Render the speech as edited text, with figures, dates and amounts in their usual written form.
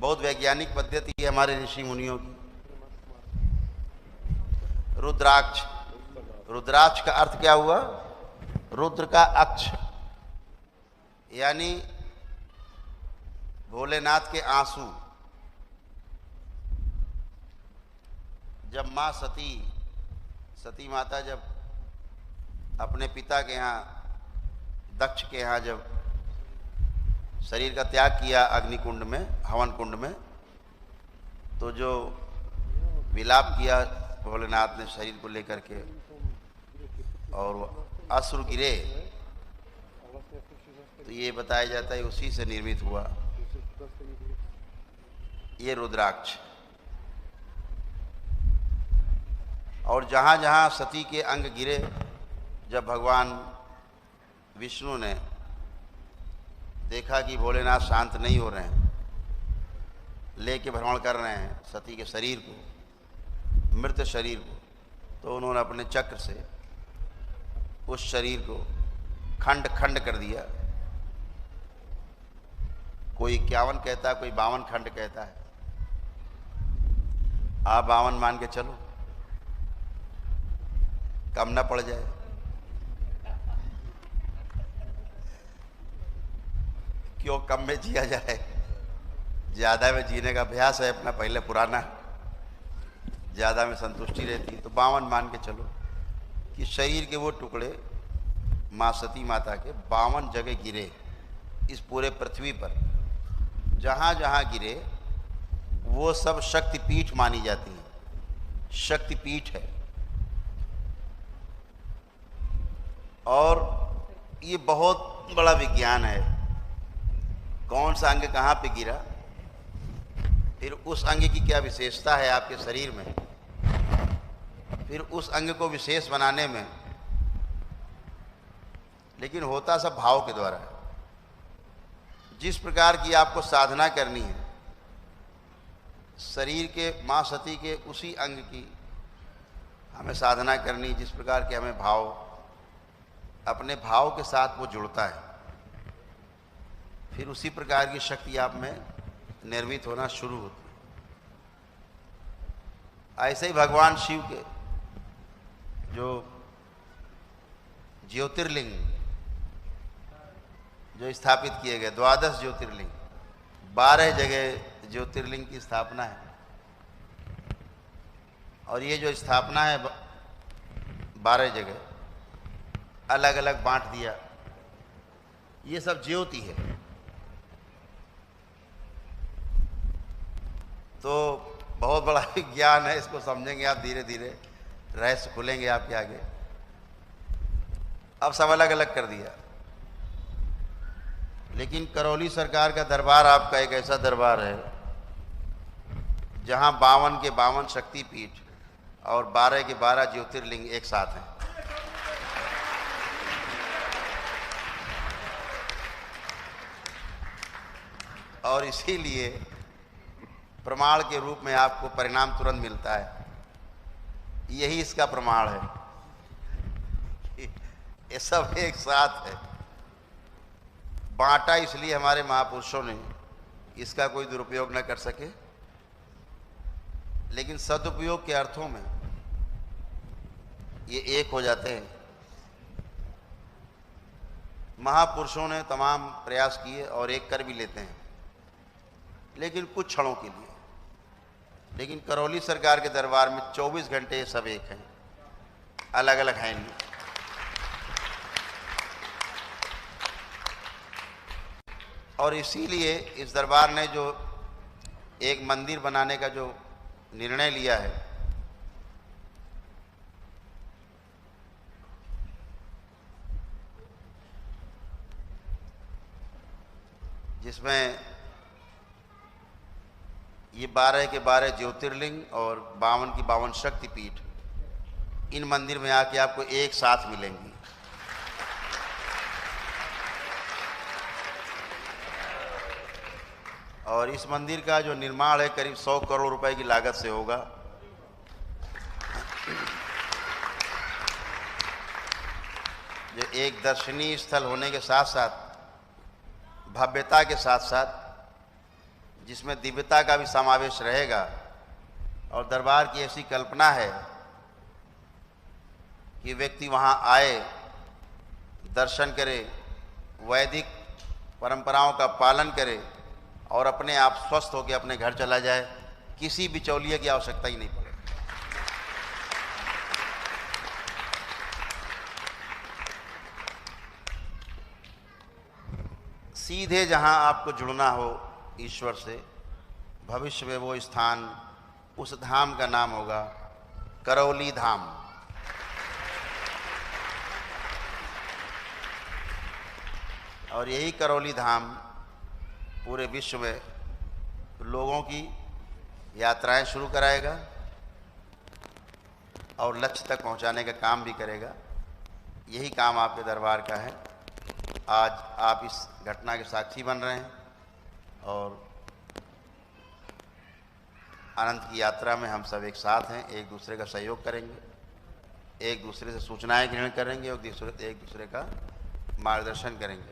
बहुत वैज्ञानिक पद्धति है हमारे ऋषि मुनियों की। रुद्राक्ष, रुद्राक्ष का अर्थ क्या हुआ? रुद्र का अक्ष, यानी भोलेनाथ के आंसू। जब माँ सती माता जब अपने पिता के यहाँ, दक्ष के यहाँ जब शरीर का त्याग किया अग्निकुंड में, हवन कुंड में, तो जो विलाप किया भोलेनाथ ने शरीर को लेकर के, और अश्रु गिरे, तो ये बताया जाता है उसी से निर्मित हुआ ये रुद्राक्ष। और जहाँ जहाँ सती के अंग गिरे, जब भगवान विष्णु ने देखा कि भोलेनाथ शांत नहीं हो रहे हैं, लेके भ्रमण कर रहे हैं सती के शरीर को, मृत शरीर को, तो उन्होंने अपने चक्र से उस शरीर को खंड खंड कर दिया। कोई 51 कहता है, कोई 52 खंड कहता है। आप 52 मान के चलो, कम ना पड़ जाए। क्यों कम में जिया जाए, ज़्यादा में जीने का अभ्यास है अपना पहले पुराना, ज़्यादा में संतुष्टि रहती है। तो 52 मान के चलो कि शरीर के वो टुकड़े माँ सती माता के 52 जगह गिरे इस पूरे पृथ्वी पर। जहाँ जहाँ गिरे वो सब शक्तिपीठ मानी जाती है, शक्तिपीठ है। और ये बहुत बड़ा विज्ञान है, कौन सा अंग कहाँ पे गिरा, फिर उस अंग की क्या विशेषता है आपके शरीर में, फिर उस अंग को विशेष बनाने में। लेकिन होता सब भाव के द्वारा। जिस प्रकार की आपको साधना करनी है, शरीर के माँ सती के उसी अंग की हमें साधना करनी, जिस प्रकार के हमें भाव, अपने भाव के साथ वो जुड़ता है, फिर उसी प्रकार की शक्ति आप में निर्मित होना शुरू होती है। ऐसे ही भगवान शिव के जो ज्योतिर्लिंग जो स्थापित किए गए, 12 ज्योतिर्लिंग, 12 जगह ज्योतिर्लिंग की स्थापना है। और ये जो स्थापना है 12 जगह अलग अलग बांट दिया, ये सब ज्योति है। तो बहुत बड़ा विज्ञान है, इसको समझेंगे आप धीरे धीरे, रहस्य खुलेंगे आपके आगे। अब सब अलग अलग कर दिया। लेकिन करौली सरकार का दरबार आपका एक ऐसा दरबार है जहां 52 के 52 शक्तिपीठ और 12 के 12 ज्योतिर्लिंग एक साथ हैं। और इसीलिए प्रमाण के रूप में आपको परिणाम तुरंत मिलता है। यही इसका प्रमाण है, ये सब एक साथ है। बांटा इसलिए हमारे महापुरुषों ने, इसका कोई दुरुपयोग न कर सके, लेकिन सदुपयोग के अर्थों में ये एक हो जाते हैं। महापुरुषों ने तमाम प्रयास किए और एक कर भी लेते हैं, लेकिन कुछ क्षणों के लिए। लेकिन करौली सरकार के दरबार में 24 घंटे ये सब एक हैं, अलग अलग हैं नहीं। और इसीलिए इस दरबार ने जो एक मंदिर बनाने का जो निर्णय लिया है, जिसमें ये 12 के 12 ज्योतिर्लिंग और 52 की 52 शक्तिपीठ इन मंदिर में आके आपको एक साथ मिलेंगी। और इस मंदिर का जो निर्माण है करीब 100 करोड़ रुपए की लागत से होगा। जो एक दर्शनीय स्थल होने के साथ साथ, भव्यता के साथ साथ, जिसमें दिव्यता का भी समावेश रहेगा। और दरबार की ऐसी कल्पना है कि व्यक्ति वहाँ आए, दर्शन करे, वैदिक परंपराओं का पालन करे और अपने आप स्वस्थ होकर अपने घर चला जाए, किसी बिचौलिए की आवश्यकता ही नहीं पड़े। सीधे जहाँ आपको जुड़ना हो ईश्वर से, भविष्य में वो स्थान, उस धाम का नाम होगा करौली धाम। और यही करौली धाम पूरे विश्व में लोगों की यात्राएं शुरू कराएगा और लक्ष्य तक पहुंचाने का काम भी करेगा। यही काम आपके दरबार का है। आज आप इस घटना के साक्षी बन रहे हैं और अनंत की यात्रा में हम सब एक साथ हैं, एक दूसरे का सहयोग करेंगे, एक दूसरे से सूचनाएं ग्रहण करेंगे और एक दूसरे का मार्गदर्शन करेंगे।